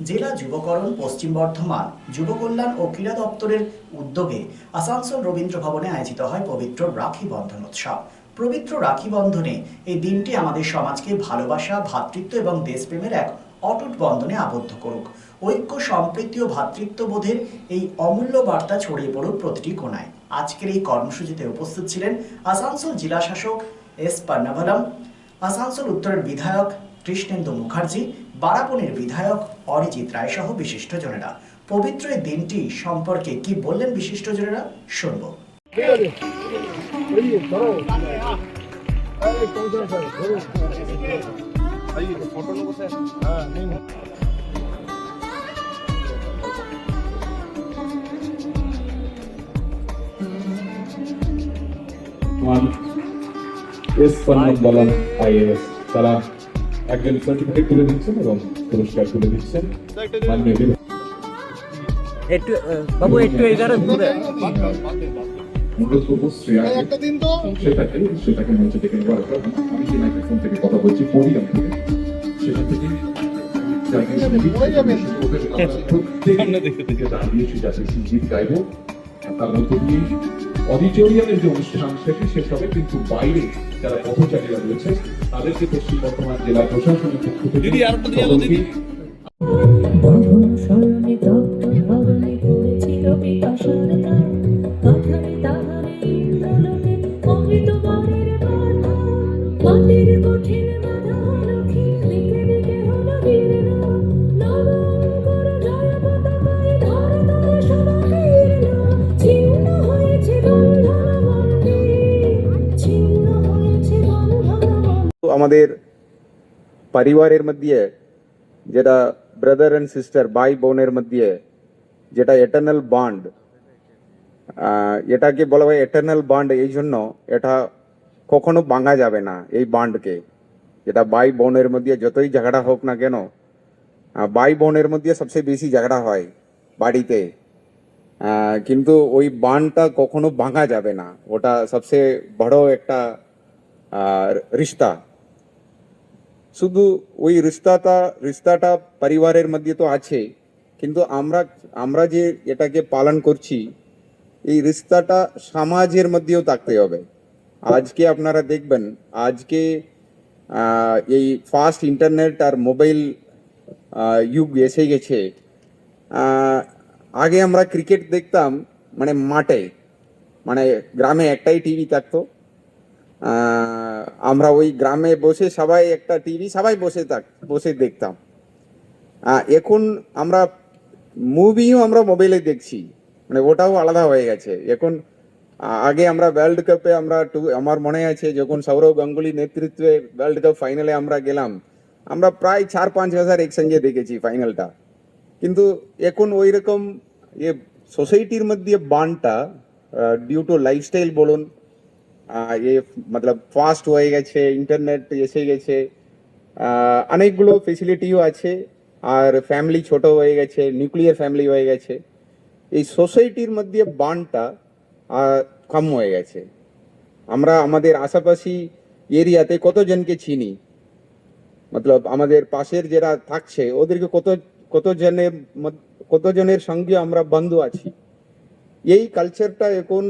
জেলা যুবকরণ পশ্চিম বর্ধমান যুব কল্যাণ ও ক্রীড়া দপ্তরের উদ্যোগে আসানসোল রবীন্দ্র ভবনে আয়োজিত হয় পবিত্র রাখি বন্ধন উৎসব। পবিত্র রাখি বন্ধনে এই দিনটি আমাদের সমাজকে ভালোবাসা, ভ্রাতৃত্ব এবং দেশপ্রেমের এক অটুট বন্ধনে আবদ্ধ করুক। ঐক্য, সম্প্রীতি ও ভ্রাতৃত্ববোধের এই অমূল্য বার্তা ছড়িয়ে পড়ুক প্রতিটি কোণায়। আজকের এই কর্মসূচিতে উপস্থিত ছিলেন আসানসোল জেলা শাসক এস পান্নাভালাম, আসানসোল উত্তরের বিধায়ক কৃষ্ণেন্দু মুখার্জি, বারাপণীর বিধায়ক অরিজিৎ রায় সহ বিশিষ্টজনেরা। পবিত্র এই দিনটি সম্পর্কে কি বললেন বিশিষ্টজনেরা, শুনব। এস পান্নাভালাম আইএএস তারা একজন সার্টিফিকেট তুলে দিচ্ছেন এবং পুরস্কার তুলে দিচ্ছেন। মাননীয় একটু বাবু একটু এগারো দূরে সেটাকে মঞ্চে ডেকে নেওয়ার পর আমি যে মাইক্রোফোন থেকে কথা বলছি পড়িলাম থেকে সেখান থেকে প্রত্যেকে দাঁড়িয়ে জাতীয় সঙ্গীত গাইব। তার মধ্য দিয়ে অডিটোরিয়ামের যে অনুষ্ঠান সেটি শেষ হবে, কিন্তু বাইরে যারা পথচারীরা রয়েছে তাদেরকে পশ্চিম বর্ধমান জেলা প্রশাসনের পক্ষ থেকে আমাদের পরিবারের মধ্যে যেটা ব্রাদার এন্ড সিস্টার, ভাই বোনের মধ্যে যেটা এটার্নাল বন্ড, এটাকে বলা হয় এটার্নাল বন্ড। এই জন্য এটা কখনো ভাঙা যাবে না। এই বন্ডকে, যেটা ভাই বোনের মধ্যে যতই ঝগড়া হোক না কেন, ভাই বোনের মধ্যে সবচেয়ে বেশি ঝগড়া হয় বাড়িতে, কিন্তু ওই বন্ডটা কখনো ভাঙা যাবে না। ওটা সবচেয়ে বড় একটা রিশতা। শুধু ওই রিশতাটা পরিবারের মধ্যে তো আছে, কিন্তু আমরা যে এটাকে পালন করছি, এই রিশতাটা সমাজের মধ্যেও থাকতে হবে। আজকে আপনারা দেখবেন, আজকে এই ফাস্ট ইন্টারনেট আর মোবাইল যুগ এসে গেছে। আগে আমরা ক্রিকেট দেখতাম মানে মাঠে, মানে গ্রামে একটাই টিভি থাকতো। আমরা ওই গ্রামে বসে সবাই একটা টিভি সবাই বসে দেখতাম। এখন আমরা মুভিও আমরা মোবাইলে দেখছি, মানে ওটাও আলাদা হয়ে গেছে এখন। আগে আমরা ওয়ার্ল্ড কাপে আমার মনে আছে যখন সৌরভ গাঙ্গুলি নেতৃত্বে ওয়ার্ল্ড কাপ ফাইনালে আমরা গেলাম, আমরা প্রায় 4-5 হাজার একসঙ্গে দেখেছি ফাইনালটা। কিন্তু এখন ওই রকম সোসাইটির মধ্যে বানটা ডিউ টু লাইফস্টাইল বলুন, মতলব ফাস্ট হয়ে গেছে, ইন্টারনেট এসে গেছে, অনেকগুলো ফেসিলিটিও আছে, আর ফ্যামিলি ছোট হয়ে গেছে, নিউক্লিয়ার ফ্যামিলি হয়ে গেছে। এই সোসাইটির মধ্যে বানটা কম হয়ে গেছে। আমরা আমাদের আশেপাশি এরিয়াতে কতজনকে চিনি, মতলব আমাদের পাশের যারা থাকছে ওদেরকে কতজনের সঙ্গে আমরা বন্ধু আছি। এই কালচারটা এখন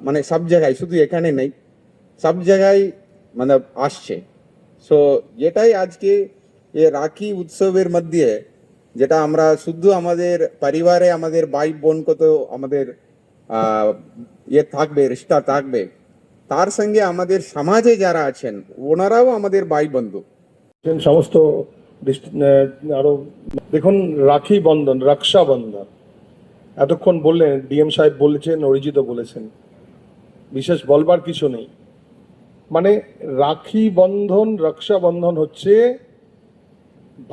মানে সব জায়গায়, শুধু এখানে নেই, সব জায়গায় মানে আসছে। সো এটাই আজকে এই রাখি উৎসবের মধ্যে, যেটা আমরা শুধু আমাদের পরিবারে আমাদের ভাই বোন কত আমাদের থাকবে, রিশতা থাকবে, তার সঙ্গে আমাদের সমাজে যারা আছেন ওনারাও আমাদের ভাই বন্ধু। সমস্ত আরো দেখুন, রাখি বন্ধন, রক্ষাবন্ধন এতক্ষণ বললেন, ডিএম সাহেব বলেছেন, অরিজিৎও বলেছেন, বিশেষ বলবার কিছু নেই। মানে রাখি বন্ধন, রক্ষাবন্ধন হচ্ছে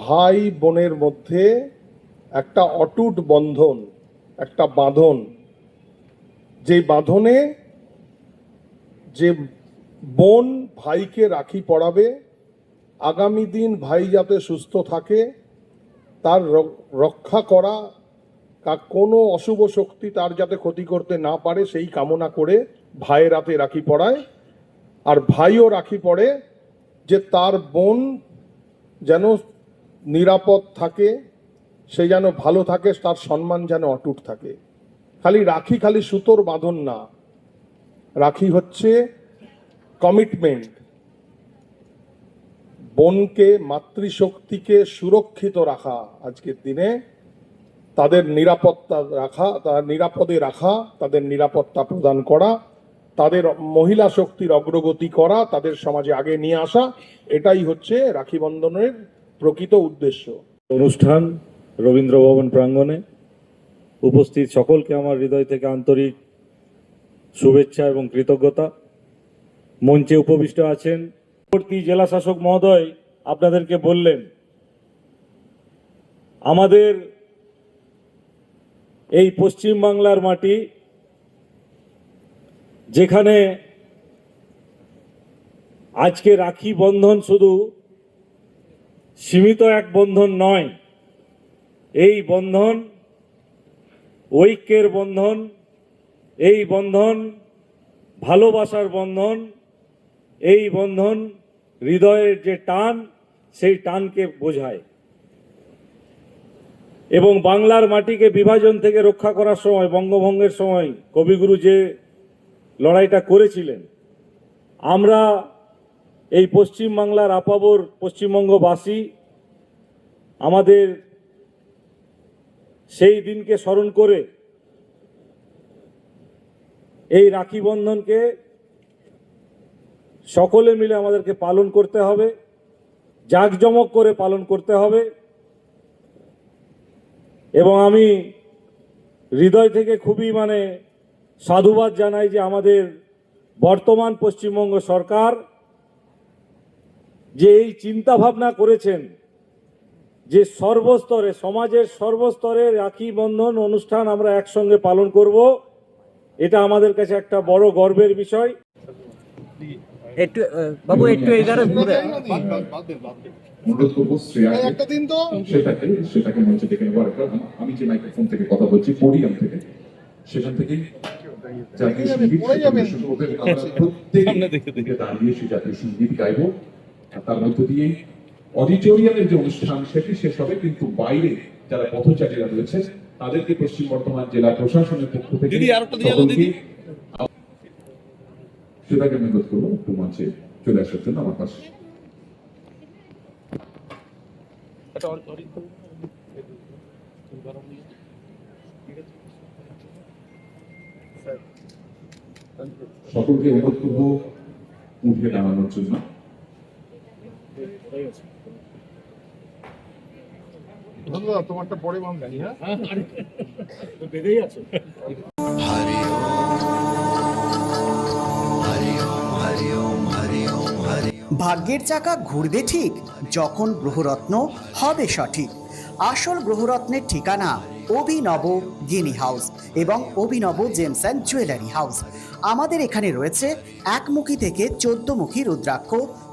ভাই বোনের মধ্যে একটা অটুট বন্ধন, একটা বাঁধন, যে বাঁধনে যে বোন ভাইকে রাখি পরাবে, আগামী দিন ভাই যাতে সুস্থ থাকে, তার রক্ষা করা, কোনো অশুভ শক্তি তার যাতে ক্ষতি করতে না পারে সেই কামনা করে ভাইয়ের হাতে রাখি পরায়। আর ভাইও রাখি পরে যে তার বোন যেন নিরাপদ থাকে, সে যেন ভালো থাকে, তার সম্মান যেন অটুট থাকে। রাখি খালি সুতোর বাঁধন না, রাখি হচ্ছে কমিটমেন্ট, বোনকে, মাতৃশক্তিকে সুরক্ষিত রাখা, আজকের দিনে তাদের নিরাপত্তা রাখা, তাদের নিরাপদে রাখা, তাদের নিরাপত্তা প্রদান করা, তাদের মহিলা শক্তির অগ্রগতি করা, তাদের সমাজে আগে নিয়ে আসা, এটাই হচ্ছে রাখি বন্ধনের প্রকৃত উদ্দেশ্য। অনুষ্ঠান রবীন্দ্র ভবন প্রাঙ্গণে উপস্থিত সকলকে আমার হৃদয় থেকে আন্তরিক শুভেচ্ছা এবং কৃতজ্ঞতা। মঞ্চে উপবিষ্ট আছেন পরবর্তী জেলা শাসক মহোদয় আপনাদেরকে বললেন, আমাদের এই পশ্চিম বাংলার মাটি, যেখানে আজকে রাখি বন্ধন শুধু সীমিত এক বন্ধন নয়, এই বন্ধন ঐক্যের বন্ধন, এই বন্ধন ভালোবাসার বন্ধন, এই বন্ধন হৃদয়ের যে টান, সেই টানকে বোঝায়। এবং বাংলার মাটিকে বিভাজন থেকে রক্ষা করার সময়, বঙ্গভঙ্গের সময় কবিগুরু যে লড়াইটা করেছিলেন, আমরা এই পশ্চিম বাংলার আপাবর পশ্চিমবঙ্গবাসী আমাদের সেই দিনকে স্মরণ করে এই রাখি বন্ধনকে সকলে মিলে আমাদেরকে পালন করতে হবে, জাঁকজমক করে পালন করতে হবে। এবং আমি হৃদয় থেকে খুবই সাধুবাদ জানাই যে আমাদের বর্তমান পশ্চিমবঙ্গ সরকার যে এই চিন্তা ভাবনা করেছেন যে সর্বস্তরে, সমাজের সর্বস্তরে রাখি বন্ধন অনুষ্ঠান আমরা একসঙ্গে পালন করব, এটা আমাদের কাছে একটা বড় গর্বের বিষয়। একটু বাবু একটু এগারো অনুরোধ করবো শ্রেয়াকে সেটাকে মঞ্চে ডেকে নেবার একটা, আমি যে মাইক্রোফোন থেকে কথা বলছি, পোডিয়াম থেকে, সেখান থেকে জাতীয় সঙ্গীত শুরু হবে। আমরা প্রত্যেকে দাঁড়িয়ে সেই জাতীয় সঙ্গীত গাইবো। তার মধ্য দিয়ে অডিটোরিয়ামের যে অনুষ্ঠান সেটি শেষ হবে, কিন্তু বাইরে যারা পথচারীরা রয়েছে তাদেরকে পশ্চিম বর্ধমান জেলা প্রশাসনের পক্ষ থেকে সেটাকে অনুরোধ করবো একটু মঞ্চে চলে আসার জন্য আমার পাশে। সকলকে অনুরোধ করবো উঠে দাঁড়ানোর জন্য। তোমারটা পরে বাম গাড়ি, হ্যাঁ বেঁধেই আছে। ভাগ্যের চাকা ঘুরবে ঠিক যখন গ্রহরত্ন হবে সঠিক। আসল গ্রহরত্নের ঠিকানা অভিনব গিনি হাউস এবং অভিনব জেমস অ্যান্ড জুয়েলারি হাউস। আমাদের এখানে রয়েছে একমুখী থেকে 14মুখী রুদ্রাক্ষ,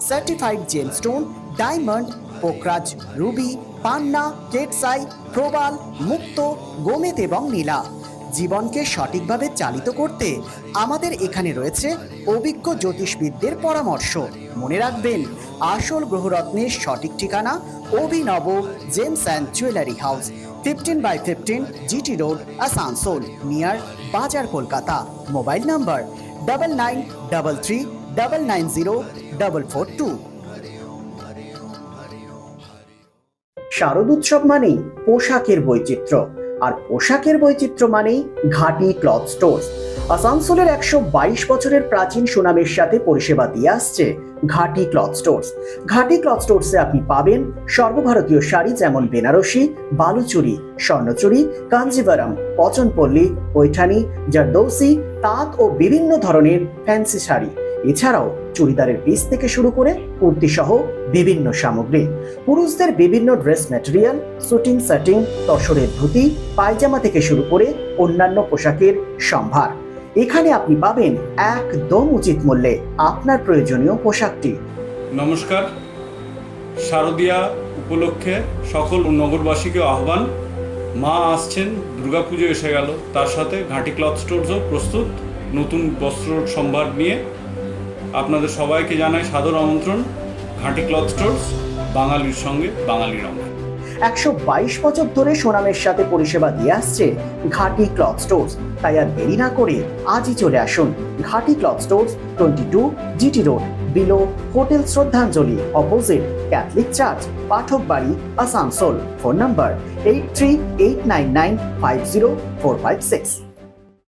সার্টিফাইড জেমস্টোন, ডায়মন্ড, পোকরাজ, রুবি, পান্না, কেটসাই, প্রবাল, মুক্ত, গোমেদ এবং নীলা। জীবনকে সঠিকভাবে চালিত করতে আমাদের এখানে রয়েছে অভিজ্ঞ জ্যোতিষবিদদের পরামর্শ। মনে রাখবেন, আসল গ্রহরত্নের সঠিক ঠিকানা অভিনব James and jewellery house, 15/15 GT road, Asansol, near বাজার, কলকাতা। Mobile number 9933990442। শারদ উৎসব মানেই পোশাকের বৈচিত্র্য, আর পোশাকের বৈচিত্র্য মানেই ঘাটি ক্লথ স্টোর্স। আসানসোলের 122 বছরের প্রাচীন সুনামের সাথে পরিষেবা দিয়ে আসছে ঘাটি ক্লথ স্টোর্স। ঘাটি ক্লথ স্টোর্সে আপনি পাবেন সর্বভারতীয় শাড়ি যেমন বেনারসি, বালুচুরি, স্বর্ণচুরি, কাঞ্জিভারাম, পচনপল্লী, পৈঠানি, জারদৌসি, তাঁত ও বিভিন্ন ধরনের ফ্যান্সি শাড়ি। এছাড়াও চুড়িদারের পিস থেকে শুরু করে কুর্তি সহ বিভিন্ন সামগ্রী, পুরুষদের বিভিন্ন ড্রেস ম্যাটেরিয়াল, শুটিং সেটিং, তসরের ধুতি, পায়জামা থেকে শুরু করে অন্যান্য পোশাকের সম্ভার। এখানে আপনি পাবেন একদম উচিত মূল্যে আপনার প্রয়োজনীয় পোশাকটি। নমস্কার, শারদীয়া উপলক্ষে সকল নগরবাসীকে আহ্বান। মা আসছেন, দুর্গাপুজো এসে গেল, তার সাথে ঘাটি ক্লথ স্টোরসও প্রস্তুত নতুন বস্ত্র সম্ভার নিয়ে। আপনাদের সবাইকে জানাই সাদর আমন্ত্রণ। ঘাটি ক্লথ স্টোরস, বাঙালির সঙ্গে বাঙালির রঙ। 122 বছর ধরে সুনামের সাথে পরিষেবা দিয়ে আসছে ঘাটি ক্লথ স্টোর্স। তাই আর দেরি না করে আজই চলে আসুন ঘাটি cloth stores, 22 GT road, below hotel শ্রদ্ধাঞ্জলি, অপোজিট ক্যাথলিক চার্চ, পাঠক বাড়ি, আসানসোল। Phone number 8389950456।